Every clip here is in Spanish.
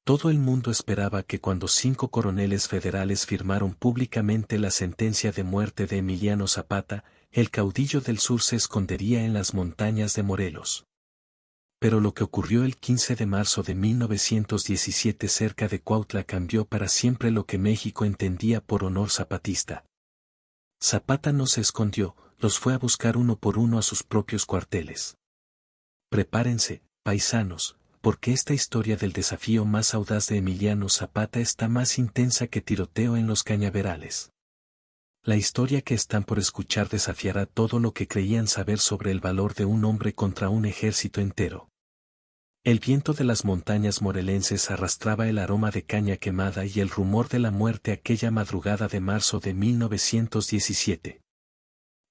Todo el mundo esperaba que cuando 5 coroneles federales firmaron públicamente la sentencia de muerte de Emiliano Zapata, el caudillo del sur se escondería en las montañas de Morelos. Pero lo que ocurrió el 15 de marzo de 1917 cerca de Cuautla cambió para siempre lo que México entendía por honor zapatista. Zapata no se escondió, los fue a buscar uno por uno a sus propios cuarteles. Prepárense, paisanos, porque esta historia del desafío más audaz de Emiliano Zapata está más intensa que tiroteo en los cañaverales. La historia que están por escuchar desafiará todo lo que creían saber sobre el valor de un hombre contra un ejército entero. El viento de las montañas morelenses arrastraba el aroma de caña quemada y el rumor de la muerte aquella madrugada de marzo de 1917.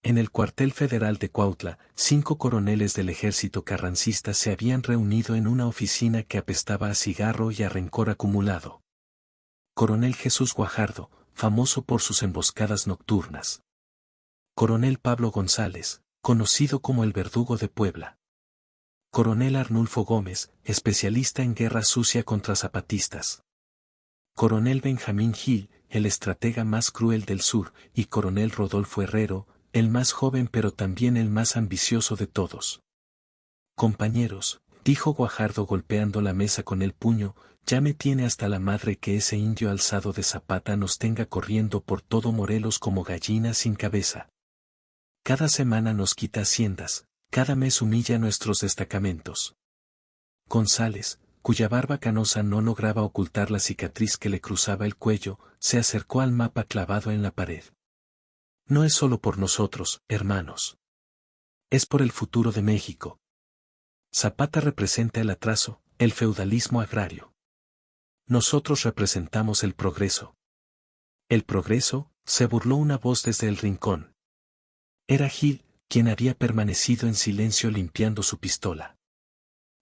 En el cuartel federal de Cuautla, 5 coroneles del ejército carrancista se habían reunido en una oficina que apestaba a cigarro y a rencor acumulado. Coronel Jesús Guajardo, famoso por sus emboscadas nocturnas. Coronel Pablo González, conocido como el Verdugo de Puebla. Coronel Arnulfo Gómez, especialista en guerra sucia contra zapatistas. Coronel Benjamín Gil, el estratega más cruel del sur, y Coronel Rodolfo Herrero, el más joven pero también el más ambicioso de todos. Compañeros, dijo Guajardo golpeando la mesa con el puño, ya me tiene hasta la madre que ese indio alzado de Zapata nos tenga corriendo por todo Morelos como gallina sin cabeza. Cada semana nos quita haciendas, cada mes humilla nuestros destacamentos. González, cuya barba canosa no lograba ocultar la cicatriz que le cruzaba el cuello, se acercó al mapa clavado en la pared. No es solo por nosotros, hermanos. Es por el futuro de México. Zapata representa el atraso, el feudalismo agrario. Nosotros representamos el progreso. ¿El progreso?, se burló una voz desde el rincón. Era Gil, quien había permanecido en silencio limpiando su pistola.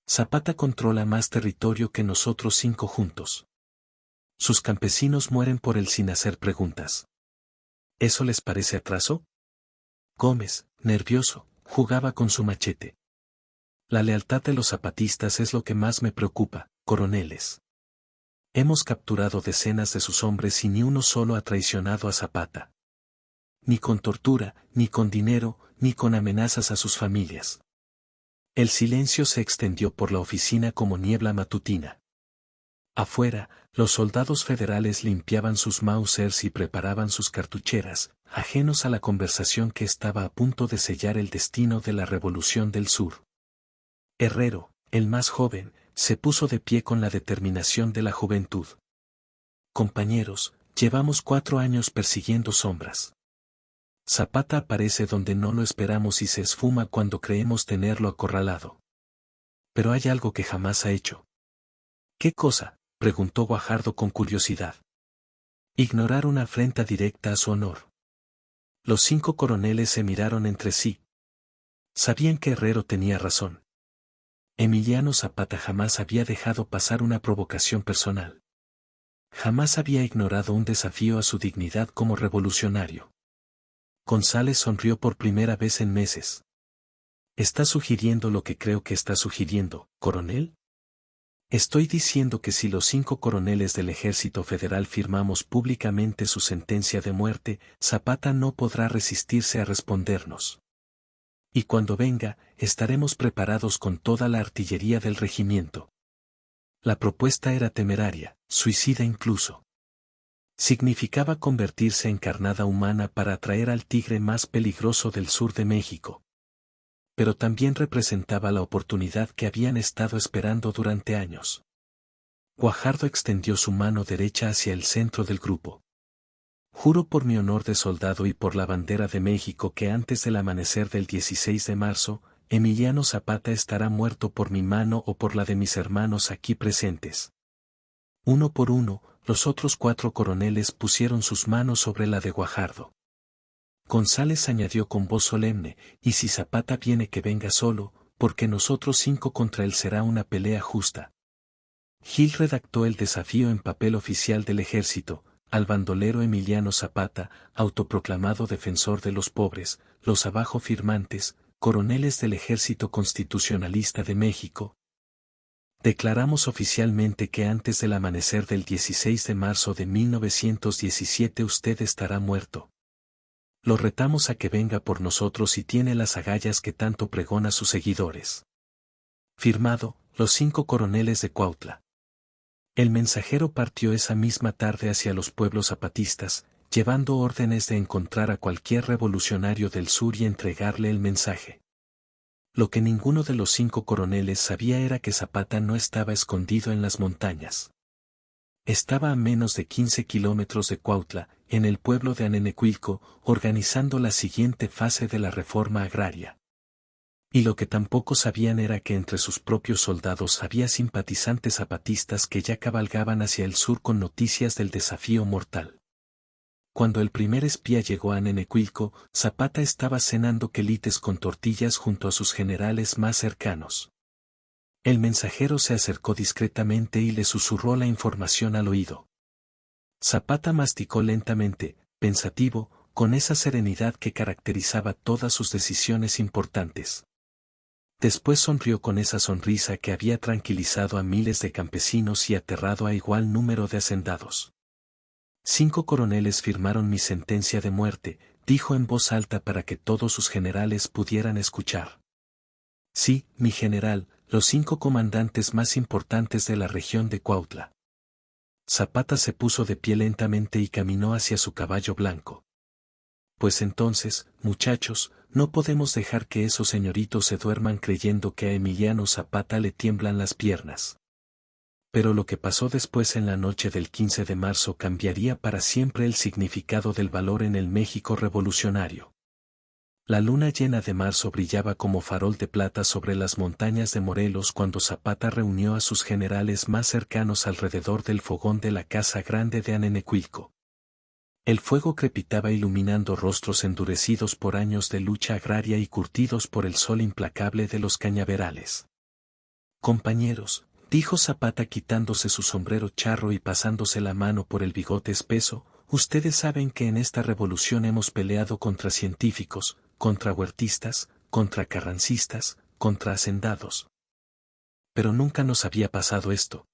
Zapata controla más territorio que nosotros 5 juntos. Sus campesinos mueren por él sin hacer preguntas. ¿Eso les parece atraso? Gómez, nervioso, jugaba con su machete. La lealtad de los zapatistas es lo que más me preocupa, coroneles. Hemos capturado decenas de sus hombres y ni uno solo ha traicionado a Zapata. Ni con tortura, ni con dinero, ni con amenazas a sus familias. El silencio se extendió por la oficina como niebla matutina. Afuera, los soldados federales limpiaban sus Mausers y preparaban sus cartucheras, ajenos a la conversación que estaba a punto de sellar el destino de la Revolución del Sur. Herrero, el más joven, se puso de pie con la determinación de la juventud. Compañeros, llevamos 4 años persiguiendo sombras. Zapata aparece donde no lo esperamos y se esfuma cuando creemos tenerlo acorralado. Pero hay algo que jamás ha hecho. ¿Qué cosa?, preguntó Guajardo con curiosidad. Ignorar una afrenta directa a su honor. Los 5 coroneles se miraron entre sí. Sabían que Herrero tenía razón. Emiliano Zapata jamás había dejado pasar una provocación personal. Jamás había ignorado un desafío a su dignidad como revolucionario. González sonrió por primera vez en meses. ¿Está sugiriendo lo que creo que está sugiriendo, coronel? Estoy diciendo que si los 5 coroneles del Ejército Federal firmamos públicamente su sentencia de muerte, Zapata no podrá resistirse a respondernos. Y cuando venga, estaremos preparados con toda la artillería del regimiento. La propuesta era temeraria, suicida incluso. Significaba convertirse en carnada humana para atraer al tigre más peligroso del sur de México. Pero también representaba la oportunidad que habían estado esperando durante años. Guajardo extendió su mano derecha hacia el centro del grupo. Juro por mi honor de soldado y por la bandera de México que antes del amanecer del 16 de marzo, Emiliano Zapata estará muerto por mi mano o por la de mis hermanos aquí presentes. Uno por uno, los otros 4 coroneles pusieron sus manos sobre la de Guajardo. González añadió con voz solemne, y si Zapata viene que venga solo, porque nosotros 5 contra él será una pelea justa. Gil redactó el desafío en papel oficial del ejército, al bandolero Emiliano Zapata, autoproclamado defensor de los pobres, los abajo firmantes, coroneles del Ejército Constitucionalista de México. Declaramos oficialmente que antes del amanecer del 16 de marzo de 1917 usted estará muerto. Lo retamos a que venga por nosotros y tiene las agallas que tanto pregona a sus seguidores. Firmado, los 5 coroneles de Cuautla. El mensajero partió esa misma tarde hacia los pueblos zapatistas, llevando órdenes de encontrar a cualquier revolucionario del sur y entregarle el mensaje. Lo que ninguno de los 5 coroneles sabía era que Zapata no estaba escondido en las montañas. Estaba a menos de 15 kilómetros de Cuautla, en el pueblo de Anenecuilco, organizando la siguiente fase de la reforma agraria. Y lo que tampoco sabían era que entre sus propios soldados había simpatizantes zapatistas que ya cabalgaban hacia el sur con noticias del desafío mortal. Cuando el primer espía llegó a Anenecuilco, Zapata estaba cenando quelites con tortillas junto a sus generales más cercanos. El mensajero se acercó discretamente y le susurró la información al oído. Zapata masticó lentamente, pensativo, con esa serenidad que caracterizaba todas sus decisiones importantes. Después sonrió con esa sonrisa que había tranquilizado a miles de campesinos y aterrado a igual número de hacendados. 5 coroneles firmaron mi sentencia de muerte, dijo en voz alta para que todos sus generales pudieran escuchar. Sí, mi general, los 5 comandantes más importantes de la región de Cuautla. Zapata se puso de pie lentamente y caminó hacia su caballo blanco. Pues entonces, muchachos, no podemos dejar que esos señoritos se duerman creyendo que a Emiliano Zapata le tiemblan las piernas. Pero lo que pasó después en la noche del 15 de marzo cambiaría para siempre el significado del valor en el México revolucionario. La luna llena de marzo brillaba como farol de plata sobre las montañas de Morelos cuando Zapata reunió a sus generales más cercanos alrededor del fogón de la Casa Grande de Anenecuilco. El fuego crepitaba iluminando rostros endurecidos por años de lucha agraria y curtidos por el sol implacable de los cañaverales. Compañeros, dijo Zapata quitándose su sombrero charro y pasándose la mano por el bigote espeso, ustedes saben que en esta revolución hemos peleado contra científicos, contra huertistas, contra carrancistas, contra hacendados. Pero nunca nos había pasado esto.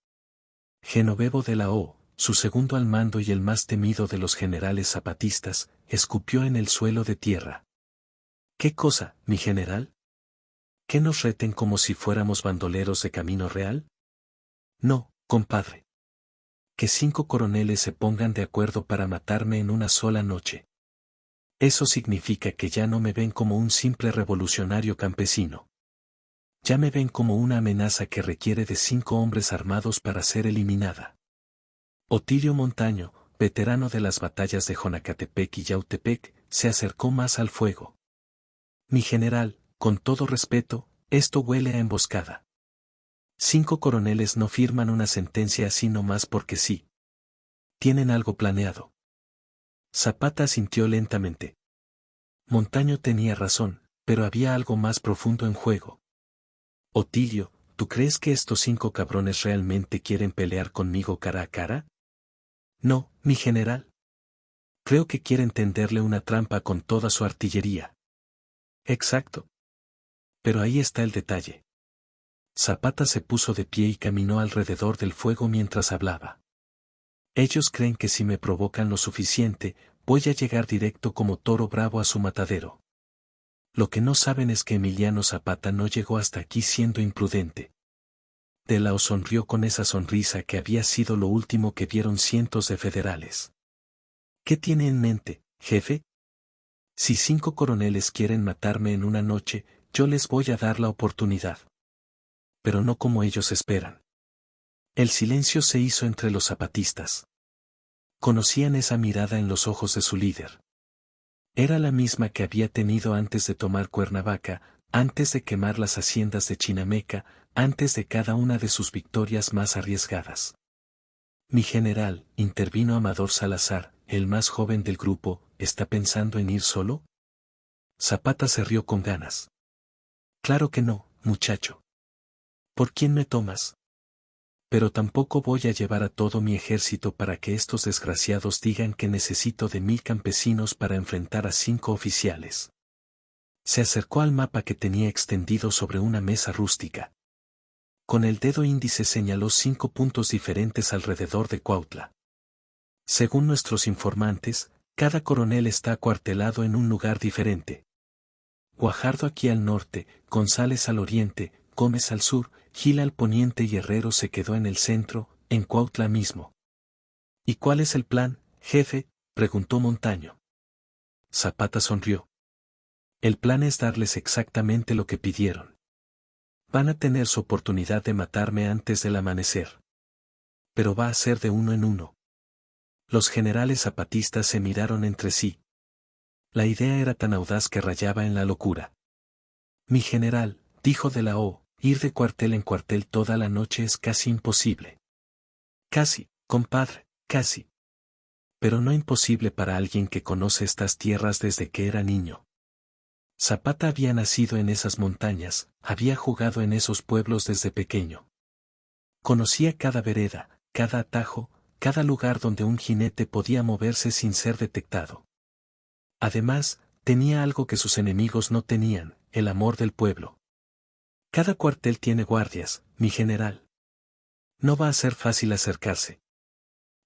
Genovevo de la O, su segundo al mando y el más temido de los generales zapatistas, escupió en el suelo de tierra. ¿Qué cosa, mi general? ¿Que nos reten como si fuéramos bandoleros de camino real? No, compadre. Que 5 coroneles se pongan de acuerdo para matarme en una sola noche. Eso significa que ya no me ven como un simple revolucionario campesino. Ya me ven como una amenaza que requiere de 5 hombres armados para ser eliminada. Otilio Montaño, veterano de las batallas de Jonacatepec y Yautepec, se acercó más al fuego. Mi general, con todo respeto, esto huele a emboscada. 5 coroneles no firman una sentencia así nomás porque sí. Tienen algo planeado. Zapata asintió lentamente. Montaño tenía razón, pero había algo más profundo en juego. Otilio, ¿tú crees que estos 5 cabrones realmente quieren pelear conmigo cara a cara? No, mi general. Creo que quieren tenderle una trampa con toda su artillería. Exacto. Pero ahí está el detalle. Zapata se puso de pie y caminó alrededor del fuego mientras hablaba. Ellos creen que si me provocan lo suficiente, voy a llegar directo como toro bravo a su matadero. Lo que no saben es que Emiliano Zapata no llegó hasta aquí siendo imprudente. De la O sonrió con esa sonrisa que había sido lo último que vieron cientos de federales. ¿Qué tiene en mente, jefe? Si 5 coroneles quieren matarme en una noche, yo les voy a dar la oportunidad. Pero no como ellos esperan. El silencio se hizo entre los zapatistas. Conocían esa mirada en los ojos de su líder. Era la misma que había tenido antes de tomar Cuernavaca, antes de quemar las haciendas de Chinameca, antes de cada una de sus victorias más arriesgadas. Mi general, intervino Amador Salazar, el más joven del grupo, ¿está pensando en ir solo? Zapata se rió con ganas. Claro que no, muchacho. ¿Por quién me tomas? Pero tampoco voy a llevar a todo mi ejército para que estos desgraciados digan que necesito de 1000 campesinos para enfrentar a 5 oficiales. Se acercó al mapa que tenía extendido sobre una mesa rústica. Con el dedo índice señaló 5 puntos diferentes alrededor de Cuautla. Según nuestros informantes, cada coronel está acuartelado en un lugar diferente. Guajardo aquí al norte, González al oriente, Gómez al sur, Gil al poniente y Herrero se quedó en el centro, en Cuautla mismo. ¿Y cuál es el plan, jefe?, preguntó Montaño. Zapata sonrió. El plan es darles exactamente lo que pidieron. Van a tener su oportunidad de matarme antes del amanecer. Pero va a ser de uno en uno. Los generales zapatistas se miraron entre sí. La idea era tan audaz que rayaba en la locura. Mi general, dijo de la O, ir de cuartel en cuartel toda la noche es casi imposible. Casi, compadre, casi. Pero no imposible para alguien que conoce estas tierras desde que era niño. Zapata había nacido en esas montañas, había jugado en esos pueblos desde pequeño. Conocía cada vereda, cada atajo, cada lugar donde un jinete podía moverse sin ser detectado. Además, tenía algo que sus enemigos no tenían, el amor del pueblo. Cada cuartel tiene guardias, mi general. No va a ser fácil acercarse.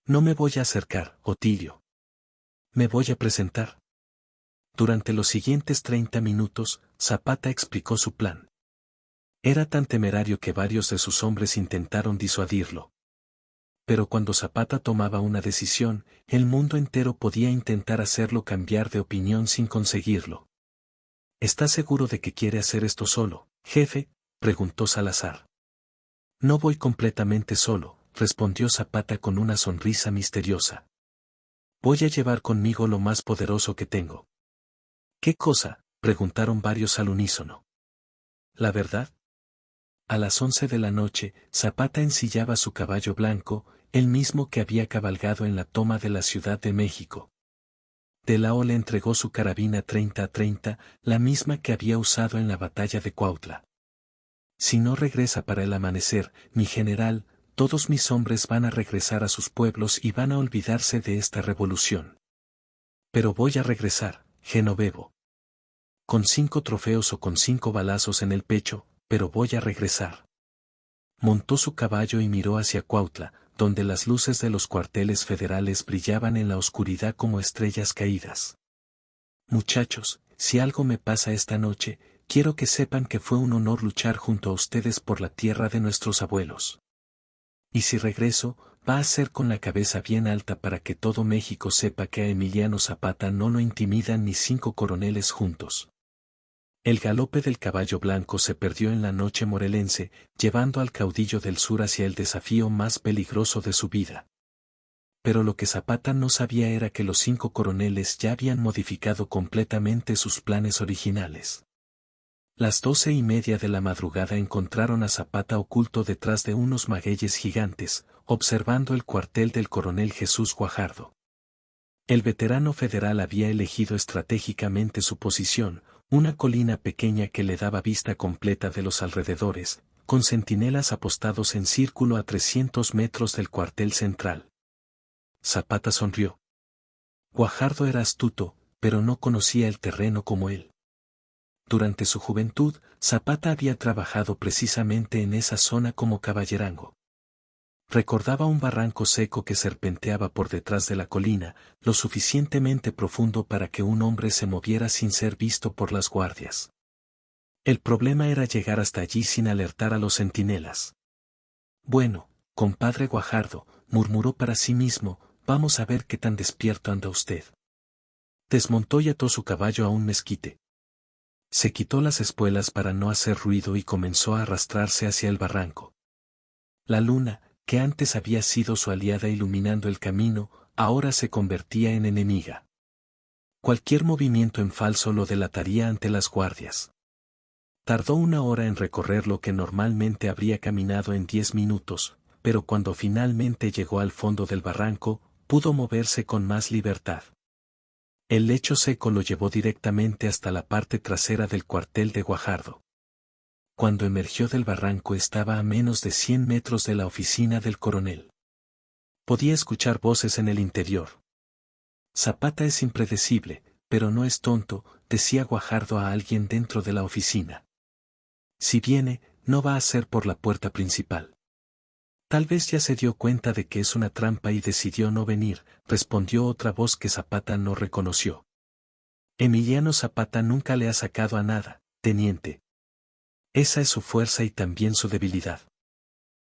No me voy a acercar, Otilio. Me voy a presentar. Durante los siguientes 30 minutos, Zapata explicó su plan. Era tan temerario que varios de sus hombres intentaron disuadirlo. Pero cuando Zapata tomaba una decisión, el mundo entero podía intentar hacerlo cambiar de opinión sin conseguirlo. ¿Está seguro de que quiere hacer esto solo, jefe?, preguntó Salazar. No voy completamente solo, respondió Zapata con una sonrisa misteriosa. Voy a llevar conmigo lo más poderoso que tengo. ¿Qué cosa?, preguntaron varios al unísono. ¿La verdad? A las 11 de la noche, Zapata ensillaba su caballo blanco, el mismo que había cabalgado en la toma de la Ciudad de México. De la O le entregó su carabina 30-30, la misma que había usado en la batalla de Cuautla. Si no regresa para el amanecer, mi general, todos mis hombres van a regresar a sus pueblos y van a olvidarse de esta revolución. Pero voy a regresar, Genovevo. Con 5 trofeos o con 5 balazos en el pecho, pero voy a regresar. Montó su caballo y miró hacia Cuautla, donde las luces de los cuarteles federales brillaban en la oscuridad como estrellas caídas. Muchachos, si algo me pasa esta noche, quiero que sepan que fue un honor luchar junto a ustedes por la tierra de nuestros abuelos. Y si regreso, va a ser con la cabeza bien alta para que todo México sepa que a Emiliano Zapata no lo intimidan ni 5 coroneles juntos. El galope del caballo blanco se perdió en la noche morelense, llevando al caudillo del sur hacia el desafío más peligroso de su vida. Pero lo que Zapata no sabía era que los 5 coroneles ya habían modificado completamente sus planes originales. Las 12:30 de la madrugada encontraron a Zapata oculto detrás de unos magueyes gigantes, observando el cuartel del coronel Jesús Guajardo. El veterano federal había elegido estratégicamente su posición, una colina pequeña que le daba vista completa de los alrededores, con centinelas apostados en círculo a 300 metros del cuartel central. Zapata sonrió. Guajardo era astuto, pero no conocía el terreno como él. Durante su juventud, Zapata había trabajado precisamente en esa zona como caballerango. Recordaba un barranco seco que serpenteaba por detrás de la colina, lo suficientemente profundo para que un hombre se moviera sin ser visto por las guardias. El problema era llegar hasta allí sin alertar a los centinelas. Bueno, compadre Guajardo, murmuró para sí mismo, vamos a ver qué tan despierto anda usted. Desmontó y ató su caballo a un mezquite. Se quitó las espuelas para no hacer ruido y comenzó a arrastrarse hacia el barranco. La luna, que antes había sido su aliada iluminando el camino, ahora se convertía en enemiga. Cualquier movimiento en falso lo delataría ante las guardias. Tardó 1 hora en recorrer lo que normalmente habría caminado en 10 minutos, pero cuando finalmente llegó al fondo del barranco, pudo moverse con más libertad. El lecho seco lo llevó directamente hasta la parte trasera del cuartel de Guajardo. Cuando emergió del barranco estaba a menos de 100 metros de la oficina del coronel. Podía escuchar voces en el interior. Zapata es impredecible, pero no es tonto, decía Guajardo a alguien dentro de la oficina. Si viene, no va a ser por la puerta principal. Tal vez ya se dio cuenta de que es una trampa y decidió no venir, respondió otra voz que Zapata no reconoció. Emiliano Zapata nunca le ha sacado a nada, teniente. Esa es su fuerza y también su debilidad.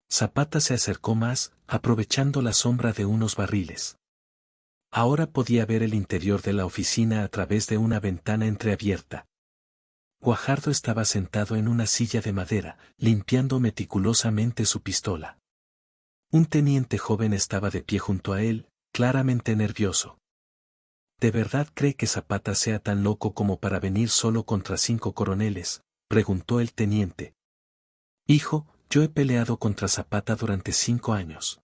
Zapata se acercó más, aprovechando la sombra de unos barriles. Ahora podía ver el interior de la oficina a través de una ventana entreabierta. Guajardo estaba sentado en una silla de madera, limpiando meticulosamente su pistola. Un teniente joven estaba de pie junto a él, claramente nervioso. ¿De verdad cree que Zapata sea tan loco como para venir solo contra 5 coroneles?, preguntó el teniente. Hijo, yo he peleado contra Zapata durante 5 años.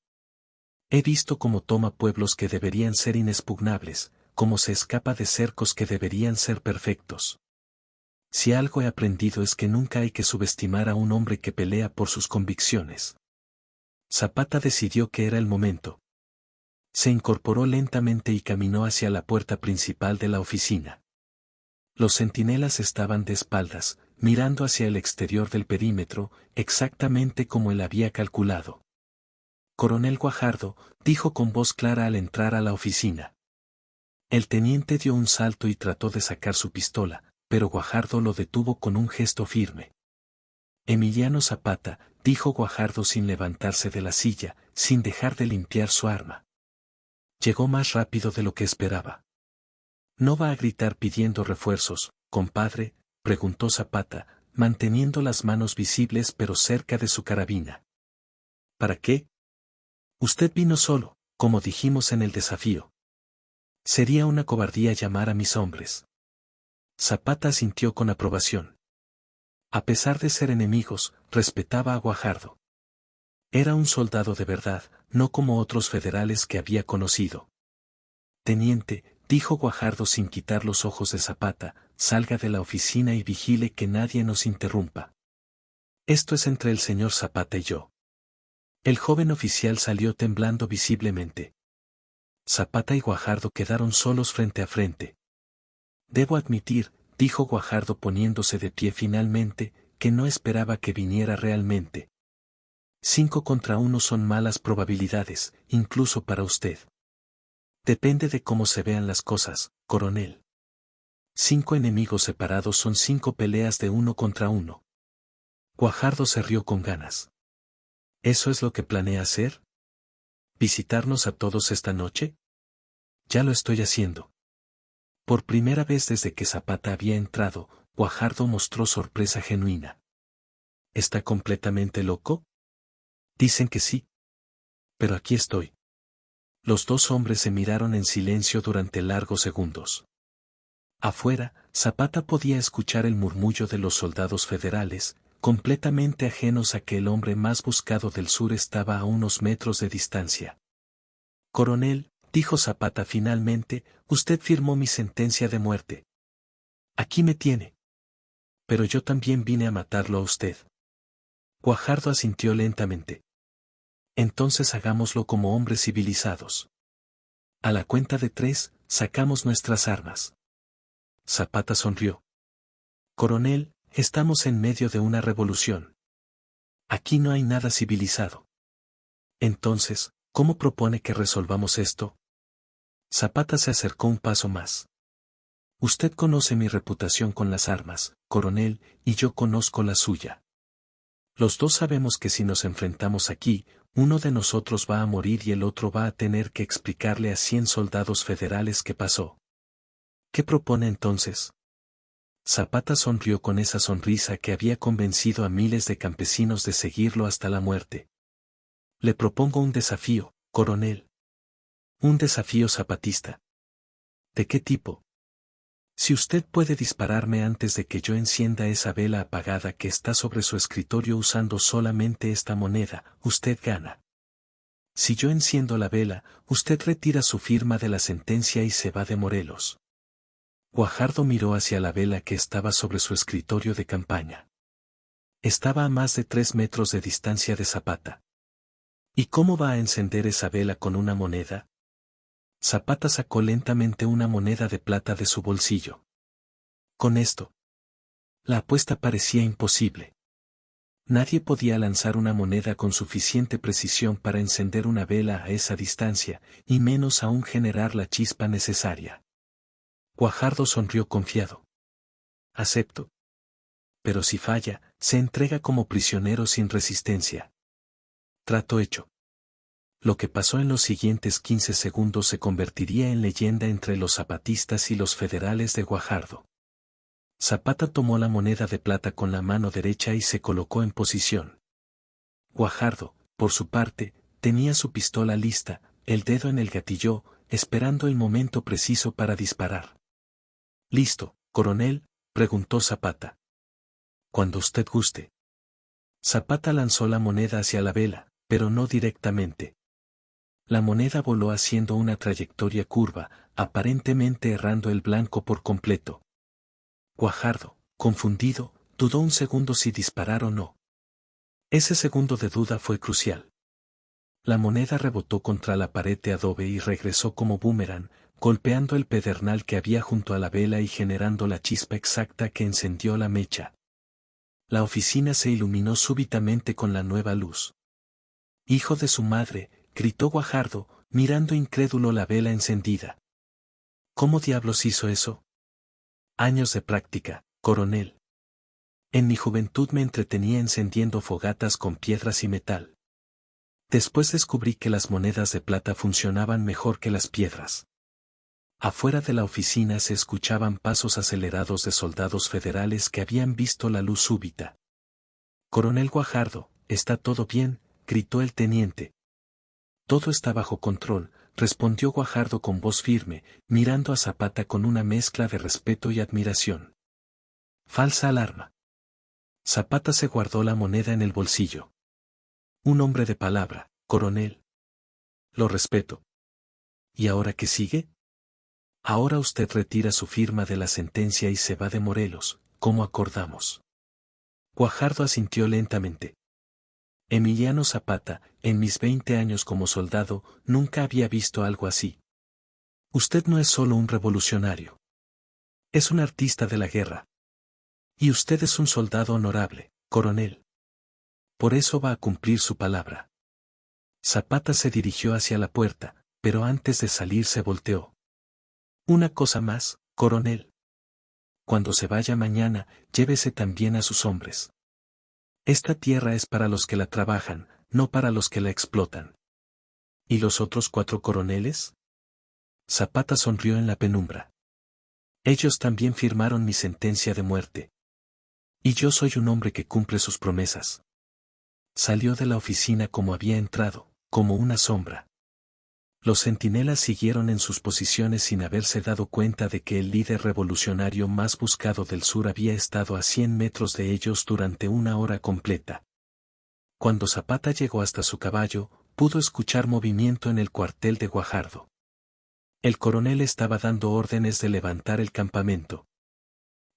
He visto cómo toma pueblos que deberían ser inexpugnables, cómo se escapa de cercos que deberían ser perfectos. Si algo he aprendido es que nunca hay que subestimar a un hombre que pelea por sus convicciones. Zapata decidió que era el momento. Se incorporó lentamente y caminó hacia la puerta principal de la oficina. Los centinelas estaban de espaldas, mirando hacia el exterior del perímetro, exactamente como él había calculado. Coronel Guajardo, dijo con voz clara al entrar a la oficina. El teniente dio un salto y trató de sacar su pistola, pero Guajardo lo detuvo con un gesto firme. Emiliano Zapata, dijo Guajardo sin levantarse de la silla, sin dejar de limpiar su arma. Llegó más rápido de lo que esperaba. ¿No va a gritar pidiendo refuerzos, compadre?, preguntó Zapata, manteniendo las manos visibles pero cerca de su carabina. ¿Para qué? Usted vino solo, como dijimos en el desafío. Sería una cobardía llamar a mis hombres. Zapata asintió con aprobación. A pesar de ser enemigos, respetaba a Guajardo. Era un soldado de verdad, no como otros federales que había conocido. Teniente, dijo Guajardo sin quitar los ojos de Zapata, salga de la oficina y vigile que nadie nos interrumpa. Esto es entre el señor Zapata y yo. El joven oficial salió temblando visiblemente. Zapata y Guajardo quedaron solos frente a frente. Debo admitir, dijo Guajardo poniéndose de pie finalmente, que no esperaba que viniera realmente. 5 contra 1 son malas probabilidades, incluso para usted. Depende de cómo se vean las cosas, coronel. 5 enemigos separados son 5 peleas de 1 contra 1. Guajardo se rió con ganas. ¿Eso es lo que planea hacer? ¿Visitarnos a todos esta noche? Ya lo estoy haciendo. Por primera vez desde que Zapata había entrado, Guajardo mostró sorpresa genuina. ¿Está completamente loco? Dicen que sí. Pero aquí estoy. Los 2 hombres se miraron en silencio durante largos segundos. Afuera, Zapata podía escuchar el murmullo de los soldados federales, completamente ajenos a que el hombre más buscado del sur estaba a unos metros de distancia. Coronel, dijo Zapata finalmente, usted firmó mi sentencia de muerte. Aquí me tiene. Pero yo también vine a matarlo a usted. Guajardo asintió lentamente. Entonces hagámoslo como hombres civilizados. A la cuenta de 3, sacamos nuestras armas. Zapata sonrió. Coronel, estamos en medio de una revolución. Aquí no hay nada civilizado. Entonces, ¿cómo propone que resolvamos esto? Zapata se acercó un paso más. Usted conoce mi reputación con las armas, coronel, y yo conozco la suya. Los 2 sabemos que si nos enfrentamos aquí, uno de nosotros va a morir y el otro va a tener que explicarle a 100 soldados federales qué pasó. ¿Qué propone entonces? Zapata sonrió con esa sonrisa que había convencido a miles de campesinos de seguirlo hasta la muerte. Le propongo un desafío, coronel. Un desafío zapatista. ¿De qué tipo? Si usted puede dispararme antes de que yo encienda esa vela apagada que está sobre su escritorio usando solamente esta moneda, usted gana. Si yo enciendo la vela, usted retira su firma de la sentencia y se va de Morelos. Guajardo miró hacia la vela que estaba sobre su escritorio de campaña. Estaba a más de 3 metros de distancia de Zapata. ¿Y cómo va a encender esa vela con una moneda? Zapata sacó lentamente una moneda de plata de su bolsillo. Con esto. La apuesta parecía imposible. Nadie podía lanzar una moneda con suficiente precisión para encender una vela a esa distancia, y menos aún generar la chispa necesaria. Guajardo sonrió confiado. Acepto. Pero si falla, se entrega como prisionero sin resistencia. Trato hecho. Lo que pasó en los siguientes 15 segundos se convertiría en leyenda entre los zapatistas y los federales de Guajardo. Zapata tomó la moneda de plata con la mano derecha y se colocó en posición. Guajardo, por su parte, tenía su pistola lista, el dedo en el gatillo, esperando el momento preciso para disparar. «¿Listo, coronel?», preguntó Zapata. «Cuando usted guste». Zapata lanzó la moneda hacia la vela, pero no directamente. La moneda voló haciendo una trayectoria curva, aparentemente errando el blanco por completo. Guajardo, confundido, dudó un segundo si disparar o no. Ese segundo de duda fue crucial. La moneda rebotó contra la pared de adobe y regresó como boomerang, golpeando el pedernal que había junto a la vela y generando la chispa exacta que encendió la mecha. La oficina se iluminó súbitamente con la nueva luz. «Hijo de su madre», gritó Guajardo, mirando incrédulo la vela encendida. «¿Cómo diablos hizo eso?». «Años de práctica, coronel. En mi juventud me entretenía encendiendo fogatas con piedras y metal. Después descubrí que las monedas de plata funcionaban mejor que las piedras». Afuera de la oficina se escuchaban pasos acelerados de soldados federales que habían visto la luz súbita. «Coronel Guajardo, ¿está todo bien?», gritó el teniente. «Todo está bajo control», respondió Guajardo con voz firme, mirando a Zapata con una mezcla de respeto y admiración. «Falsa alarma». Zapata se guardó la moneda en el bolsillo. «Un hombre de palabra, coronel. Lo respeto». «¿Y ahora qué sigue?». «Ahora usted retira su firma de la sentencia y se va de Morelos, como acordamos». Guajardo asintió lentamente. Emiliano Zapata, en mis 20 años como soldado, nunca había visto algo así. Usted no es solo un revolucionario. Es un artista de la guerra. Y usted es un soldado honorable, coronel. Por eso va a cumplir su palabra». Zapata se dirigió hacia la puerta, pero antes de salir se volteó. «Una cosa más, coronel. Cuando se vaya mañana, llévese también a sus hombres. Esta tierra es para los que la trabajan, no para los que la explotan». «¿Y los otros 4 coroneles?». Zapata sonrió en la penumbra. «Ellos también firmaron mi sentencia de muerte. Y yo soy un hombre que cumple sus promesas». Salió de la oficina como había entrado, como una sombra. Los centinelas siguieron en sus posiciones sin haberse dado cuenta de que el líder revolucionario más buscado del sur había estado a 100 metros de ellos durante una hora completa. Cuando Zapata llegó hasta su caballo, pudo escuchar movimiento en el cuartel de Guajardo. El coronel estaba dando órdenes de levantar el campamento.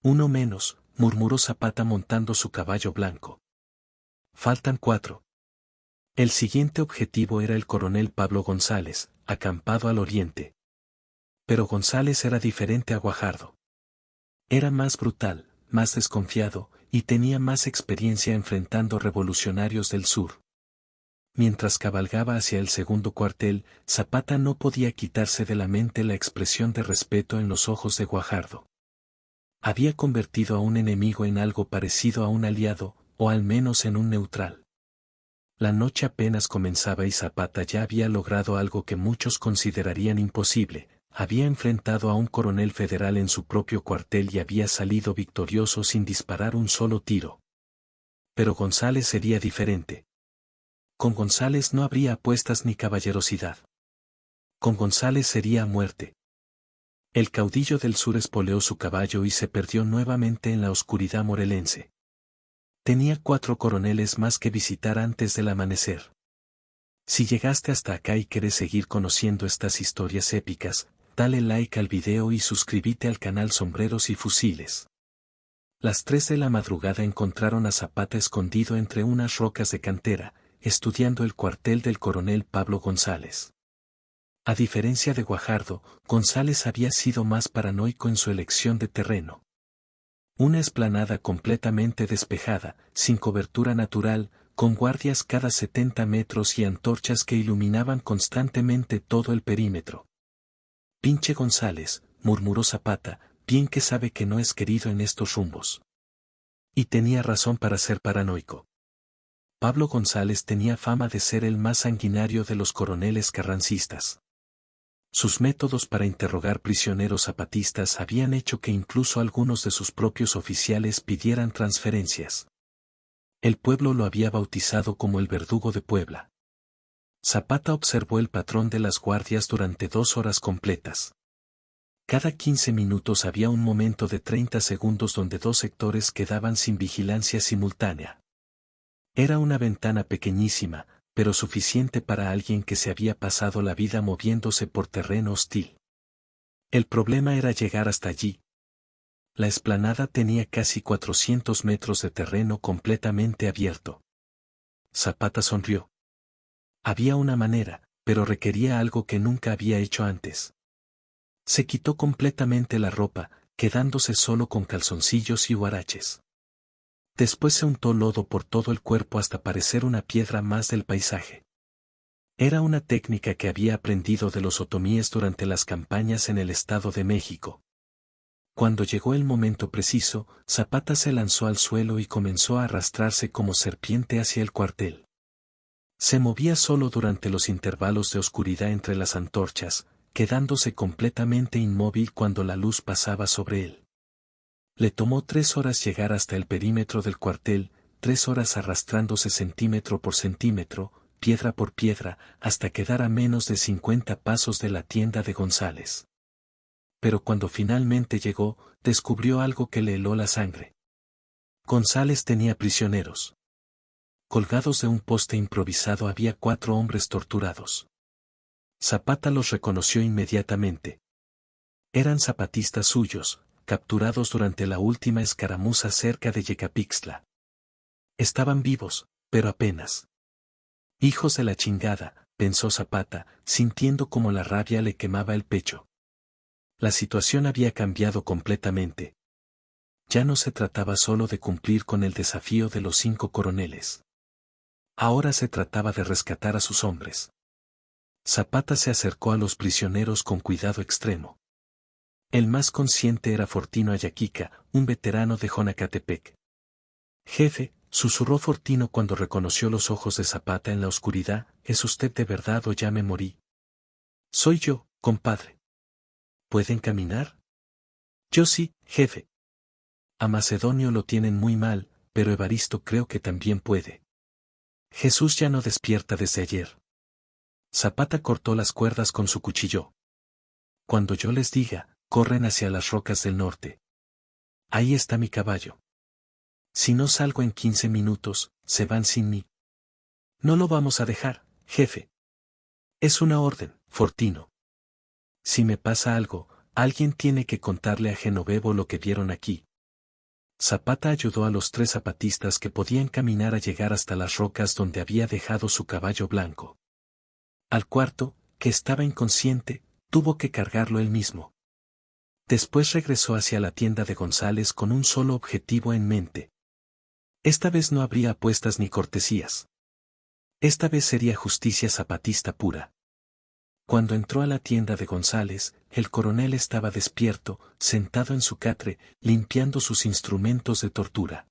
«Uno menos», murmuró Zapata montando su caballo blanco. «Faltan 4». El siguiente objetivo era el coronel Pablo González, acampado al oriente. Pero González era diferente a Guajardo. Era más brutal, más desconfiado, y tenía más experiencia enfrentando revolucionarios del sur. Mientras cabalgaba hacia el segundo cuartel, Zapata no podía quitarse de la mente la expresión de respeto en los ojos de Guajardo. Había convertido a un enemigo en algo parecido a un aliado, o al menos en un neutral. La noche apenas comenzaba y Zapata ya había logrado algo que muchos considerarían imposible: había enfrentado a un coronel federal en su propio cuartel y había salido victorioso sin disparar un solo tiro. Pero González sería diferente. Con González no habría apuestas ni caballerosidad. Con González sería a muerte. El caudillo del sur espoleó su caballo y se perdió nuevamente en la oscuridad morelense. Tenía 4 coroneles más que visitar antes del amanecer. Si llegaste hasta acá y quieres seguir conociendo estas historias épicas, dale like al video y suscríbete al canal Sombreros y Fusiles. Las 3 de la madrugada encontraron a Zapata escondido entre unas rocas de cantera, estudiando el cuartel del coronel Pablo González. A diferencia de Guajardo, González había sido más paranoico en su elección de terreno. Una explanada completamente despejada, sin cobertura natural, con guardias cada 70 metros y antorchas que iluminaban constantemente todo el perímetro. «Pinche González», murmuró Zapata, bien que sabe que no es querido en estos rumbos. Y tenía razón para ser paranoico. Pablo González tenía fama de ser el más sanguinario de los coroneles carrancistas. Sus métodos para interrogar prisioneros zapatistas habían hecho que incluso algunos de sus propios oficiales pidieran transferencias. El pueblo lo había bautizado como el verdugo de Puebla. Zapata observó el patrón de las guardias durante 2 horas completas. Cada 15 minutos había un momento de 30 segundos donde 2 sectores quedaban sin vigilancia simultánea. Era una ventana pequeñísima, pero suficiente para alguien que se había pasado la vida moviéndose por terreno hostil. El problema era llegar hasta allí. La explanada tenía casi 400 metros de terreno completamente abierto. Zapata sonrió. Había una manera, pero requería algo que nunca había hecho antes. Se quitó completamente la ropa, quedándose solo con calzoncillos y huaraches. Después se untó lodo por todo el cuerpo hasta parecer una piedra más del paisaje. Era una técnica que había aprendido de los otomíes durante las campañas en el Estado de México. Cuando llegó el momento preciso, Zapata se lanzó al suelo y comenzó a arrastrarse como serpiente hacia el cuartel. Se movía solo durante los intervalos de oscuridad entre las antorchas, quedándose completamente inmóvil cuando la luz pasaba sobre él. Le tomó 3 horas llegar hasta el perímetro del cuartel, 3 horas arrastrándose centímetro por centímetro, piedra por piedra, hasta quedar a menos de 50 pasos de la tienda de González. Pero cuando finalmente llegó, descubrió algo que le heló la sangre. González tenía prisioneros. Colgados de un poste improvisado había 4 hombres torturados. Zapata los reconoció inmediatamente. Eran zapatistas suyos, capturados durante la última escaramuza cerca de Yecapixtla. Estaban vivos, pero apenas. Hijos de la chingada, pensó Zapata, sintiendo como la rabia le quemaba el pecho. La situación había cambiado completamente. Ya no se trataba solo de cumplir con el desafío de los 5 coroneles. Ahora se trataba de rescatar a sus hombres. Zapata se acercó a los prisioneros con cuidado extremo. El más consciente era Fortino Ayaquica, un veterano de Jonacatepec. «Jefe», susurró Fortino cuando reconoció los ojos de Zapata en la oscuridad, «¿es usted de verdad o ya me morí?» «Soy yo, compadre». «¿Pueden caminar?» «Yo sí, jefe». «A Macedonio lo tienen muy mal, pero Evaristo creo que también puede». «Jesús ya no despierta desde ayer». Zapata cortó las cuerdas con su cuchillo. «Cuando yo les diga, corren hacia las rocas del norte. Ahí está mi caballo. Si no salgo en 15 minutos, se van sin mí». «No lo vamos a dejar, jefe». «Es una orden, Fortino. Si me pasa algo, alguien tiene que contarle a Genovevo lo que vieron aquí». Zapata ayudó a los 3 zapatistas que podían caminar a llegar hasta las rocas donde había dejado su caballo blanco. Al cuarto, que estaba inconsciente, tuvo que cargarlo él mismo. Después regresó hacia la tienda de González con un solo objetivo en mente. Esta vez no habría apuestas ni cortesías. Esta vez sería justicia zapatista pura. Cuando entró a la tienda de González, el coronel estaba despierto, sentado en su catre, limpiando sus instrumentos de tortura.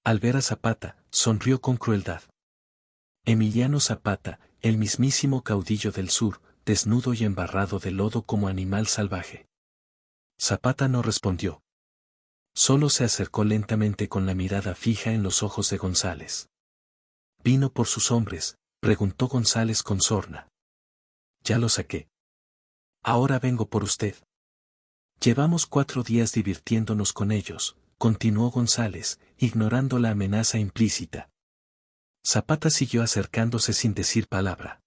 Al ver a Zapata, sonrió con crueldad. Emiliano Zapata, el mismísimo caudillo del sur, desnudo y embarrado de lodo como animal salvaje. Zapata no respondió. Solo se acercó lentamente con la mirada fija en los ojos de González. «¿Vino por sus hombres?», preguntó González con sorna. «Ya lo saqué. Ahora vengo por usted». «Llevamos 4 días divirtiéndonos con ellos», continuó González, ignorando la amenaza implícita. Zapata siguió acercándose sin decir palabra.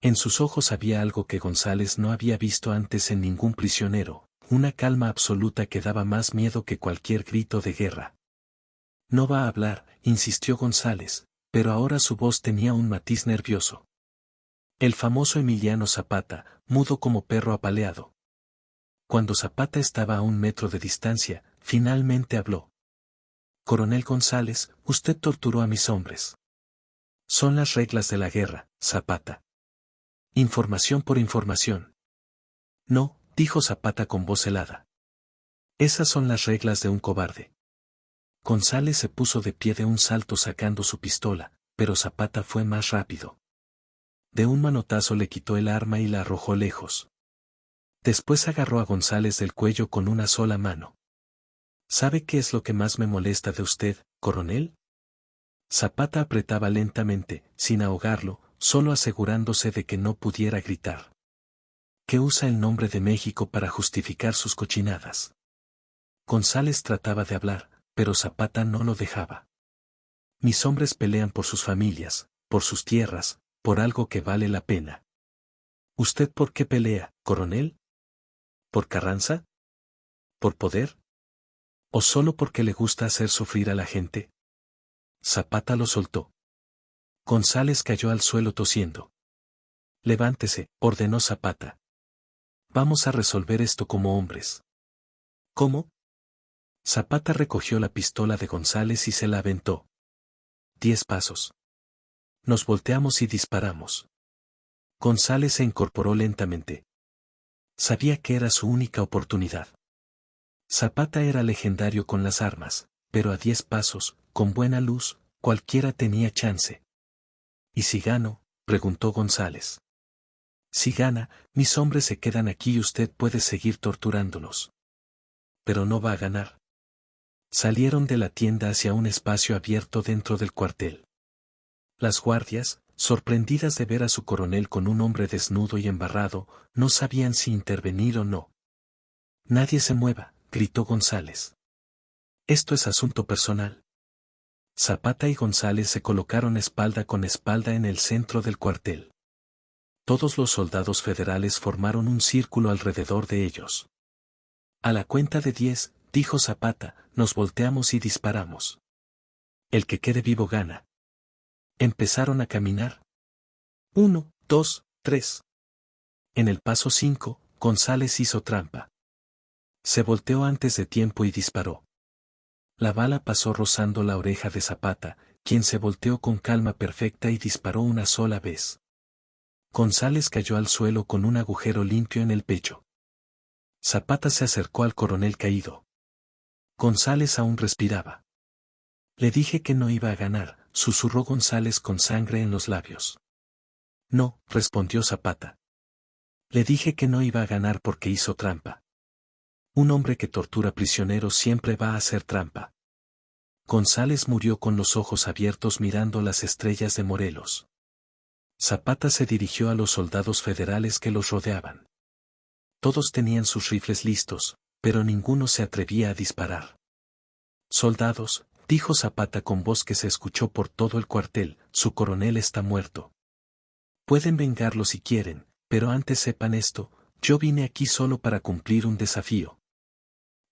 En sus ojos había algo que González no había visto antes en ningún prisionero, una calma absoluta que daba más miedo que cualquier grito de guerra. «No va a hablar», insistió González, pero ahora su voz tenía un matiz nervioso. El famoso Emiliano Zapata, mudo como perro apaleado. Cuando Zapata estaba a 1 metro de distancia, finalmente habló. Coronel González, usted torturó a mis hombres. Son las reglas de la guerra, Zapata. Información por información. No, dijo Zapata con voz helada. Esas son las reglas de un cobarde. González se puso de pie de un salto sacando su pistola, pero Zapata fue más rápido. De un manotazo le quitó el arma y la arrojó lejos. Después agarró a González del cuello con una sola mano. ¿Sabe qué es lo que más me molesta de usted, coronel? Zapata apretaba lentamente, sin ahogarlo, solo asegurándose de que no pudiera gritar. Que usa el nombre de México para justificar sus cochinadas. González trataba de hablar, pero Zapata no lo dejaba. Mis hombres pelean por sus familias, por sus tierras, por algo que vale la pena. ¿Usted por qué pelea, coronel? ¿Por Carranza? ¿Por poder? ¿O solo porque le gusta hacer sufrir a la gente? Zapata lo soltó. González cayó al suelo tosiendo. Levántese, ordenó Zapata. Vamos a resolver esto como hombres. ¿Cómo? Zapata recogió la pistola de González y se la aventó. 10 pasos. Nos volteamos y disparamos. González se incorporó lentamente. Sabía que era su única oportunidad. Zapata era legendario con las armas, pero a 10 pasos, con buena luz, cualquiera tenía chance. ¿Y si gano? Preguntó González. Si gana, mis hombres se quedan aquí y usted puede seguir torturándolos. Pero no va a ganar. Salieron de la tienda hacia un espacio abierto dentro del cuartel. Las guardias, sorprendidas de ver a su coronel con un hombre desnudo y embarrado, no sabían si intervenir o no. Nadie se mueva, gritó González. Esto es asunto personal. Zapata y González se colocaron espalda con espalda en el centro del cuartel. Todos los soldados federales formaron un círculo alrededor de ellos. A la cuenta de 10, dijo Zapata, nos volteamos y disparamos. El que quede vivo gana. Empezaron a caminar. 1, 2, 3. En el paso 5, González hizo trampa. Se volteó antes de tiempo y disparó. La bala pasó rozando la oreja de Zapata, quien se volteó con calma perfecta y disparó una sola vez. González cayó al suelo con un agujero limpio en el pecho. Zapata se acercó al coronel caído. González aún respiraba. Le dije que no iba a ganar, susurró González con sangre en los labios. No, respondió Zapata. Le dije que no iba a ganar porque hizo trampa. Un hombre que tortura prisioneros siempre va a hacer trampa. González murió con los ojos abiertos mirando las estrellas de Morelos. Zapata se dirigió a los soldados federales que los rodeaban. Todos tenían sus rifles listos, pero ninguno se atrevía a disparar. Soldados, dijo Zapata con voz que se escuchó por todo el cuartel, su coronel está muerto. Pueden vengarlo si quieren, pero antes sepan esto, yo vine aquí solo para cumplir un desafío.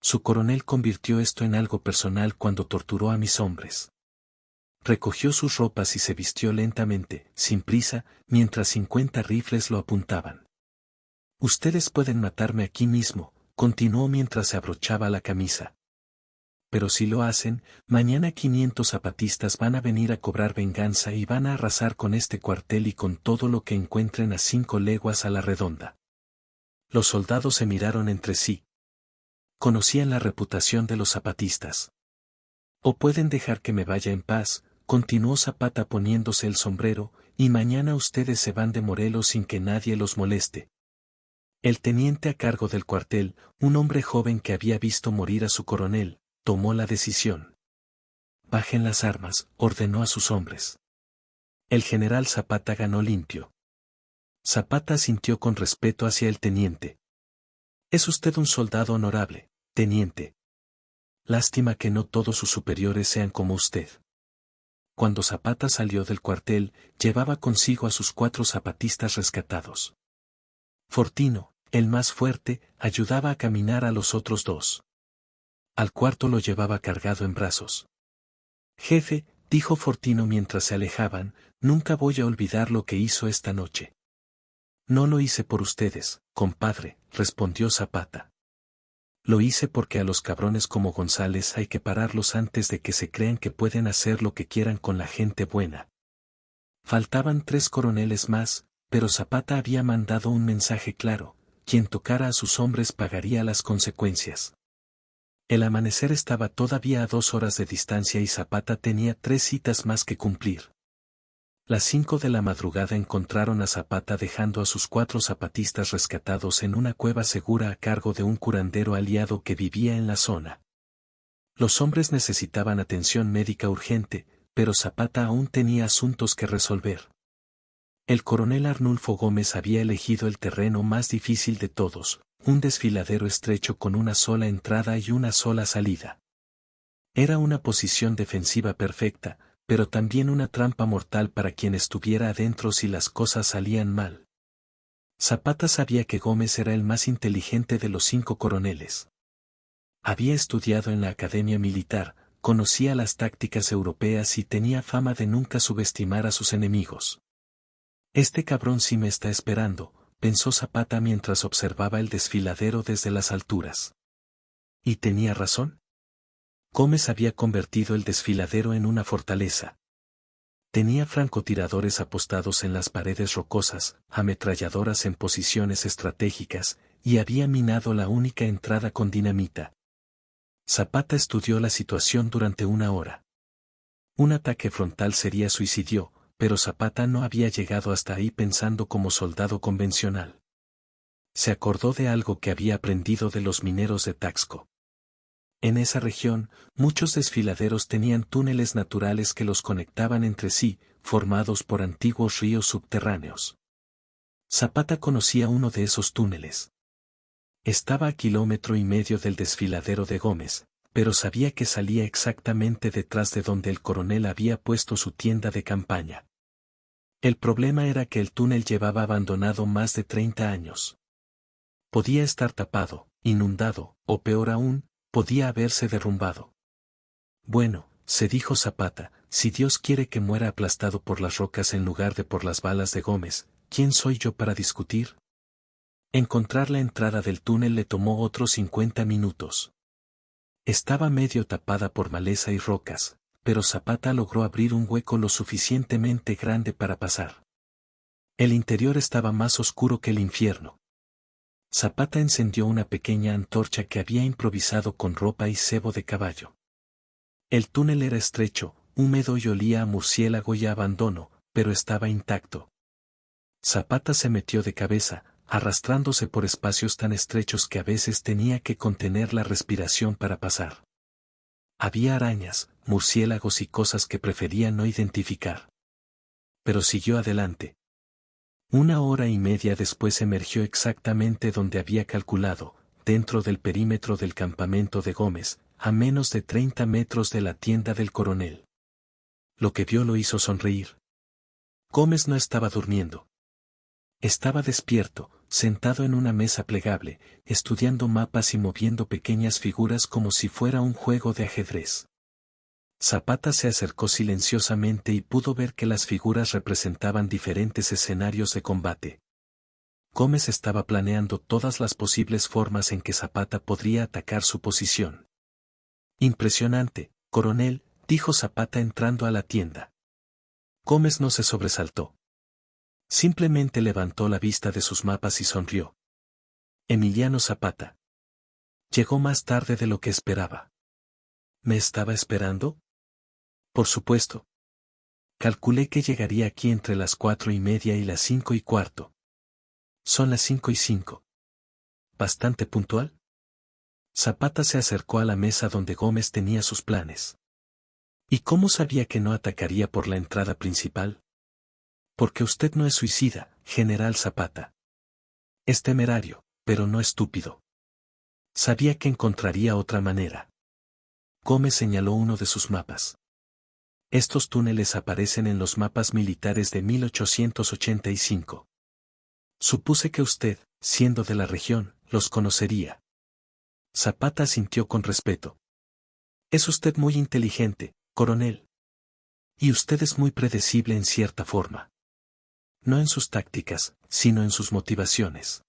Su coronel convirtió esto en algo personal cuando torturó a mis hombres. Recogió sus ropas y se vistió lentamente, sin prisa, mientras 50 rifles lo apuntaban. Ustedes pueden matarme aquí mismo, continuó mientras se abrochaba la camisa. Pero si lo hacen, mañana 500 zapatistas van a venir a cobrar venganza y van a arrasar con este cuartel y con todo lo que encuentren a 5 leguas a la redonda. Los soldados se miraron entre sí. Conocían la reputación de los zapatistas. O pueden dejar que me vaya en paz, continuó Zapata poniéndose el sombrero, y mañana ustedes se van de Morelos sin que nadie los moleste. El teniente a cargo del cuartel, un hombre joven que había visto morir a su coronel, tomó la decisión. Bajen las armas, ordenó a sus hombres. El general Zapata ganó limpio. Zapata sintió con respeto hacia el teniente. Es usted un soldado honorable, teniente. Lástima que no todos sus superiores sean como usted. Cuando Zapata salió del cuartel, llevaba consigo a sus 4 zapatistas rescatados. Fortino, el más fuerte, ayudaba a caminar a los otros 2. Al cuarto lo llevaba cargado en brazos. Jefe, dijo Fortino mientras se alejaban, nunca voy a olvidar lo que hizo esta noche. No lo hice por ustedes, compadre, respondió Zapata. Lo hice porque a los cabrones como González hay que pararlos antes de que se crean que pueden hacer lo que quieran con la gente buena. Faltaban 3 coroneles más, pero Zapata había mandado un mensaje claro: quien tocara a sus hombres pagaría las consecuencias. El amanecer estaba todavía a 2 horas de distancia y Zapata tenía 3 citas más que cumplir. Las 5 de la madrugada encontraron a Zapata dejando a sus 4 zapatistas rescatados en una cueva segura a cargo de un curandero aliado que vivía en la zona. Los hombres necesitaban atención médica urgente, pero Zapata aún tenía asuntos que resolver. El coronel Arnulfo Gómez había elegido el terreno más difícil de todos, un desfiladero estrecho con una sola entrada y una sola salida. Era una posición defensiva perfecta, pero también una trampa mortal para quien estuviera adentro si las cosas salían mal. Zapata sabía que Gómez era el más inteligente de los 5 coroneles. Había estudiado en la academia militar, conocía las tácticas europeas y tenía fama de nunca subestimar a sus enemigos. Este cabrón sí me está esperando, pensó Zapata mientras observaba el desfiladero desde las alturas. Y tenía razón. Gómez había convertido el desfiladero en una fortaleza. Tenía francotiradores apostados en las paredes rocosas, ametralladoras en posiciones estratégicas, y había minado la única entrada con dinamita. Zapata estudió la situación durante 1 hora. Un ataque frontal sería suicidio, pero Zapata no había llegado hasta ahí pensando como soldado convencional. Se acordó de algo que había aprendido de los mineros de Taxco. En esa región, muchos desfiladeros tenían túneles naturales que los conectaban entre sí, formados por antiguos ríos subterráneos. Zapata conocía uno de esos túneles. Estaba a 1,5 kilómetros del desfiladero de Gómez, pero sabía que salía exactamente detrás de donde el coronel había puesto su tienda de campaña. El problema era que el túnel llevaba abandonado más de 30 años. Podía estar tapado, inundado, o peor aún, podía haberse derrumbado. Bueno, se dijo Zapata, si Dios quiere que muera aplastado por las rocas en lugar de por las balas de Gómez, ¿quién soy yo para discutir? Encontrar la entrada del túnel le tomó otros 50 minutos. Estaba medio tapada por maleza y rocas, pero Zapata logró abrir un hueco lo suficientemente grande para pasar. El interior estaba más oscuro que el infierno. Zapata encendió una pequeña antorcha que había improvisado con ropa y cebo de caballo. El túnel era estrecho, húmedo y olía a murciélago y a abandono, pero estaba intacto. Zapata se metió de cabeza, arrastrándose por espacios tan estrechos que a veces tenía que contener la respiración para pasar. Había arañas, murciélagos y cosas que prefería no identificar. Pero siguió adelante. 1 hora y media después emergió exactamente donde había calculado, dentro del perímetro del campamento de Gómez, a menos de 30 metros de la tienda del coronel. Lo que vio lo hizo sonreír. Gómez no estaba durmiendo. Estaba despierto, sentado en una mesa plegable, estudiando mapas y moviendo pequeñas figuras como si fuera un juego de ajedrez. Zapata se acercó silenciosamente y pudo ver que las figuras representaban diferentes escenarios de combate. Gómez estaba planeando todas las posibles formas en que Zapata podría atacar su posición. Impresionante, coronel, dijo Zapata entrando a la tienda. Gómez no se sobresaltó. Simplemente levantó la vista de sus mapas y sonrió. Emiliano Zapata. Llegó más tarde de lo que esperaba. ¿Me estaba esperando? Por supuesto. Calculé que llegaría aquí entre las 4:30 y las 5:15. Son las 5:05. ¿Bastante puntual? Zapata se acercó a la mesa donde Gómez tenía sus planes. ¿Y cómo sabía que no atacaría por la entrada principal? Porque usted no es suicida, general Zapata. Es temerario, pero no estúpido. Sabía que encontraría otra manera. Gómez señaló uno de sus mapas. Estos túneles aparecen en los mapas militares de 1885. Supuse que usted, siendo de la región, los conocería. Zapata asintió con respeto. Es usted muy inteligente, coronel. Y usted es muy predecible en cierta forma. No en sus tácticas, sino en sus motivaciones.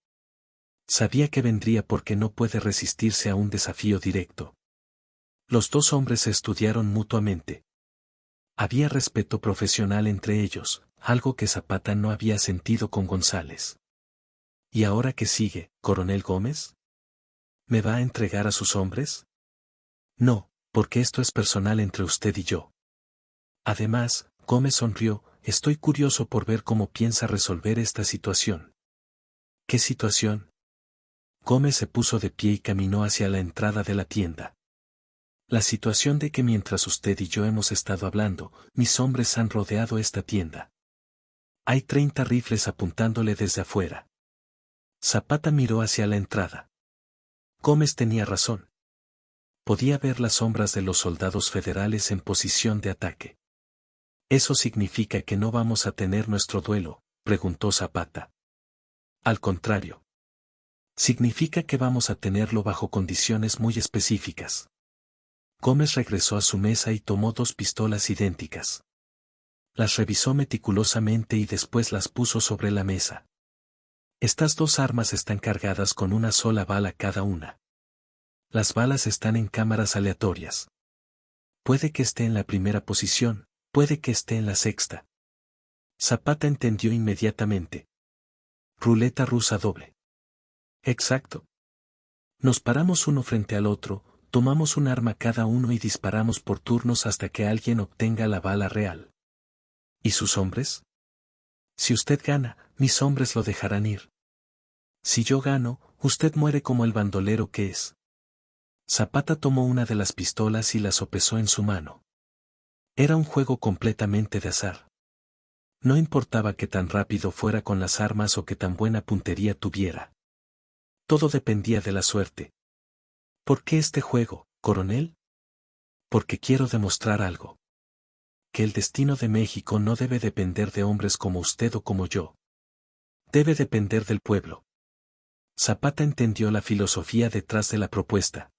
Sabía que vendría porque no puede resistirse a un desafío directo. Los dos hombres se estudiaron mutuamente. Había respeto profesional entre ellos, algo que Zapata no había sentido con González. ¿Y ahora qué sigue, Coronel Gómez? ¿Me va a entregar a sus hombres? No, porque esto es personal entre usted y yo. Además, Gómez sonrió, estoy curioso por ver cómo piensa resolver esta situación. ¿Qué situación? Gómez se puso de pie y caminó hacia la entrada de la tienda. La situación de que mientras usted y yo hemos estado hablando, mis hombres han rodeado esta tienda. Hay 30 rifles apuntándole desde afuera. Zapata miró hacia la entrada. Gómez tenía razón. Podía ver las sombras de los soldados federales en posición de ataque. ¿Eso significa que no vamos a tener nuestro duelo?, preguntó Zapata. Al contrario. Significa que vamos a tenerlo bajo condiciones muy específicas. Gómez regresó a su mesa y tomó 2 pistolas idénticas. Las revisó meticulosamente y después las puso sobre la mesa. Estas 2 armas están cargadas con una sola bala cada una. Las balas están en cámaras aleatorias. Puede que esté en la primera posición, puede que esté en la sexta. Zapata entendió inmediatamente. Ruleta rusa doble. Exacto. Nos paramos uno frente al otro, tomamos un arma cada uno y disparamos por turnos hasta que alguien obtenga la bala real. ¿Y sus hombres? Si usted gana, mis hombres lo dejarán ir. Si yo gano, usted muere como el bandolero que es. Zapata tomó una de las pistolas y la sopesó en su mano. Era un juego completamente de azar. No importaba qué tan rápido fuera con las armas o qué tan buena puntería tuviera. Todo dependía de la suerte. ¿Por qué este juego, coronel? Porque quiero demostrar algo. Que el destino de México no debe depender de hombres como usted o como yo. Debe depender del pueblo. Zapata entendió la filosofía detrás de la propuesta.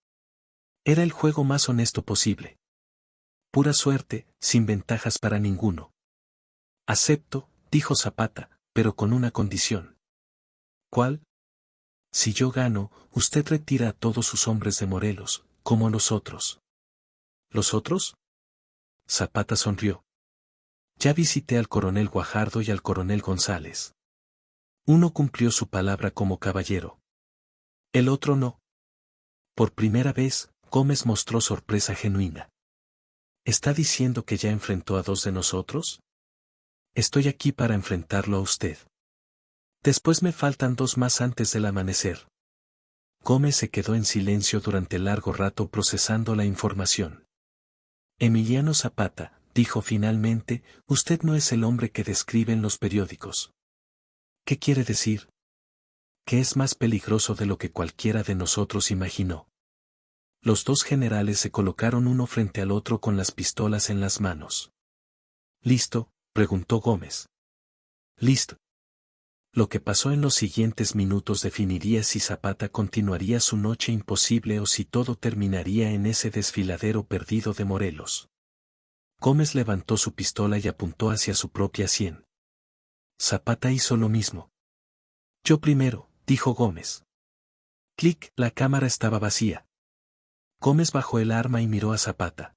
Era el juego más honesto posible. Pura suerte, sin ventajas para ninguno. Acepto, dijo Zapata, pero con una condición. ¿Cuál? Si yo gano, usted retira a todos sus hombres de Morelos, como los otros. ¿Los otros? Zapata sonrió. Ya visité al coronel Guajardo y al coronel González. Uno cumplió su palabra como caballero. El otro no. Por primera vez, Gómez mostró sorpresa genuina. ¿Está diciendo que ya enfrentó a 2 de nosotros? Estoy aquí para enfrentarlo a usted. Después me faltan 2 más antes del amanecer. Gómez se quedó en silencio durante largo rato procesando la información. Emiliano Zapata, dijo finalmente, usted no es el hombre que describen los periódicos. ¿Qué quiere decir? Que es más peligroso de lo que cualquiera de nosotros imaginó. Los 2 generales se colocaron uno frente al otro con las pistolas en las manos. ¿Listo?, preguntó Gómez. Listo. Lo que pasó en los siguientes minutos definiría si Zapata continuaría su noche imposible o si todo terminaría en ese desfiladero perdido de Morelos. Gómez levantó su pistola y apuntó hacia su propia sien. Zapata hizo lo mismo. Yo primero, dijo Gómez. Clic, la cámara estaba vacía. Gómez bajó el arma y miró a Zapata.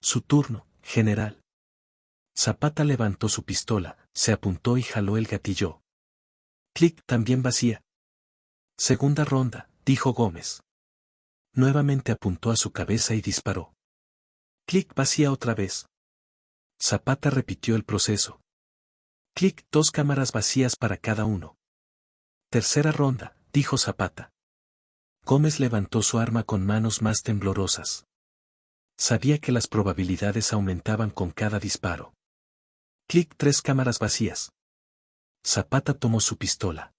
Su turno, general. Zapata levantó su pistola, se apuntó y jaló el gatillo. Clic, también vacía. Segunda ronda, dijo Gómez. Nuevamente apuntó a su cabeza y disparó. Clic, vacía otra vez. Zapata repitió el proceso. Clic, 2 cámaras vacías para cada uno. Tercera ronda, dijo Zapata. Gómez levantó su arma con manos más temblorosas. Sabía que las probabilidades aumentaban con cada disparo. Clic, 3 cámaras vacías. Zapata tomó su pistola.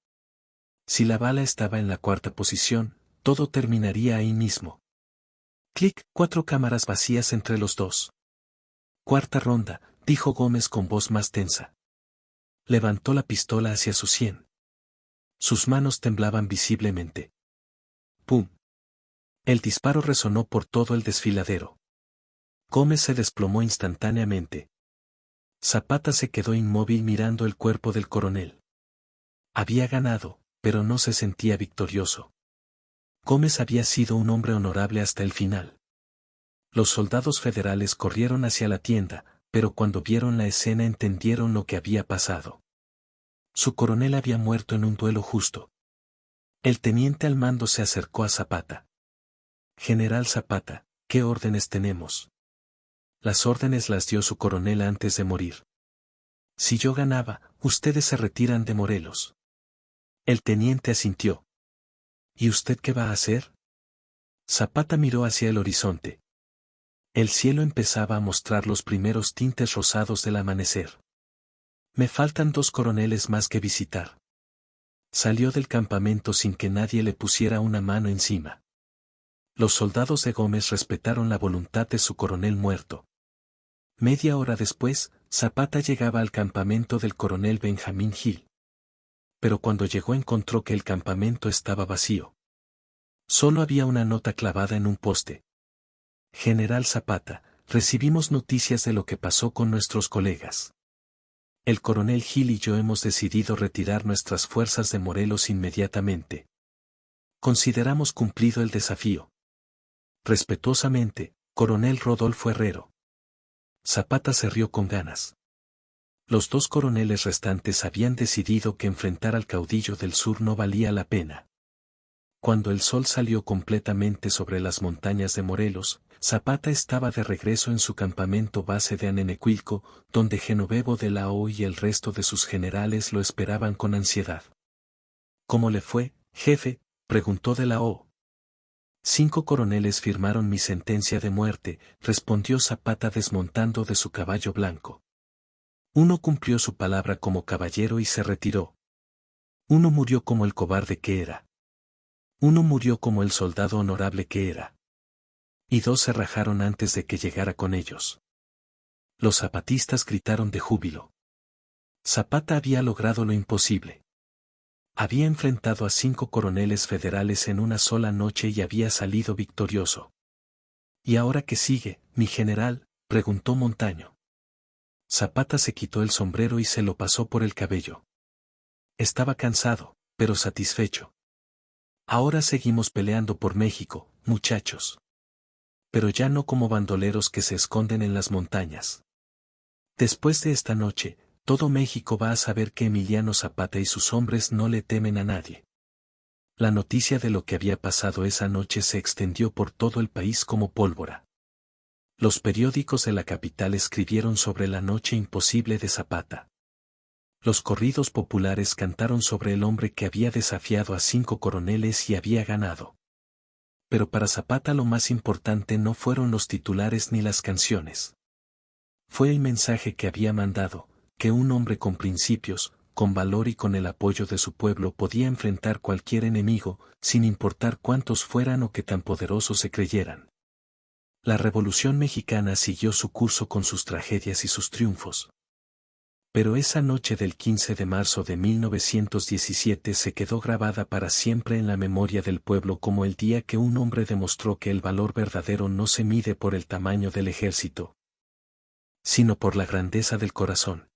Si la bala estaba en la 4ª posición, todo terminaría ahí mismo. Clic, 4 cámaras vacías entre los 2. Cuarta ronda, dijo Gómez con voz más tensa. Levantó la pistola hacia su sien. Sus manos temblaban visiblemente. ¡Pum! El disparo resonó por todo el desfiladero. Gómez se desplomó instantáneamente. Zapata se quedó inmóvil mirando el cuerpo del coronel. Había ganado, pero no se sentía victorioso. Gómez había sido un hombre honorable hasta el final. Los soldados federales corrieron hacia la tienda, pero cuando vieron la escena entendieron lo que había pasado. Su coronel había muerto en un duelo justo. El teniente al mando se acercó a Zapata. General Zapata, ¿qué órdenes tenemos? Las órdenes las dio su coronel antes de morir. Si yo ganaba, ustedes se retiran de Morelos. El teniente asintió. ¿Y usted qué va a hacer? Zapata miró hacia el horizonte. El cielo empezaba a mostrar los primeros tintes rosados del amanecer. Me faltan 2 coroneles más que visitar. Salió del campamento sin que nadie le pusiera una mano encima. Los soldados de Gómez respetaron la voluntad de su coronel muerto. Media hora después, Zapata llegaba al campamento del coronel Benjamín Gil. Pero cuando llegó encontró que el campamento estaba vacío. Solo había una nota clavada en un poste. General Zapata, recibimos noticias de lo que pasó con nuestros colegas. El coronel Gil y yo hemos decidido retirar nuestras fuerzas de Morelos inmediatamente. Consideramos cumplido el desafío. Respetuosamente, coronel Rodolfo Herrero. Zapata se rió con ganas. Los 2 coroneles restantes habían decidido que enfrentar al caudillo del sur no valía la pena. Cuando el sol salió completamente sobre las montañas de Morelos, Zapata estaba de regreso en su campamento base de Anenecuilco, donde Genovevo de la O y el resto de sus generales lo esperaban con ansiedad. ¿Cómo le fue, jefe?, preguntó de la O. 5 coroneles firmaron mi sentencia de muerte, respondió Zapata desmontando de su caballo blanco. Uno cumplió su palabra como caballero y se retiró. Uno murió como el cobarde que era. Uno murió como el soldado honorable que era. Y 2 se rajaron antes de que llegara con ellos. Los zapatistas gritaron de júbilo. Zapata había logrado lo imposible. Había enfrentado a 5 coroneles federales en una sola noche y había salido victorioso. ¿Y ahora qué sigue, mi general?, preguntó Montaño. Zapata se quitó el sombrero y se lo pasó por el cabello. Estaba cansado, pero satisfecho. Ahora seguimos peleando por México, muchachos. Pero ya no como bandoleros que se esconden en las montañas. Después de esta noche, todo México va a saber que Emiliano Zapata y sus hombres no le temen a nadie. La noticia de lo que había pasado esa noche se extendió por todo el país como pólvora. Los periódicos de la capital escribieron sobre la noche imposible de Zapata. Los corridos populares cantaron sobre el hombre que había desafiado a 5 coroneles y había ganado. Pero para Zapata lo más importante no fueron los titulares ni las canciones. Fue el mensaje que había mandado, que un hombre con principios, con valor y con el apoyo de su pueblo podía enfrentar cualquier enemigo, sin importar cuántos fueran o qué tan poderosos se creyeran. La Revolución Mexicana siguió su curso con sus tragedias y sus triunfos. Pero esa noche del 15 de marzo de 1917 se quedó grabada para siempre en la memoria del pueblo como el día que un hombre demostró que el valor verdadero no se mide por el tamaño del ejército, sino por la grandeza del corazón.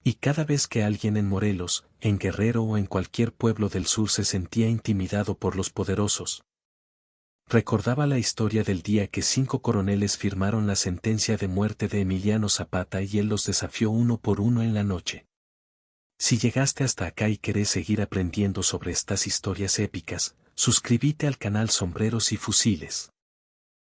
Y cada vez que alguien en Morelos, en Guerrero o en cualquier pueblo del sur se sentía intimidado por los poderosos, recordaba la historia del día que 5 coroneles firmaron la sentencia de muerte de Emiliano Zapata y él los desafió uno por uno en la noche. Si llegaste hasta acá y querés seguir aprendiendo sobre estas historias épicas, suscríbete al canal Sombreros y Fusiles.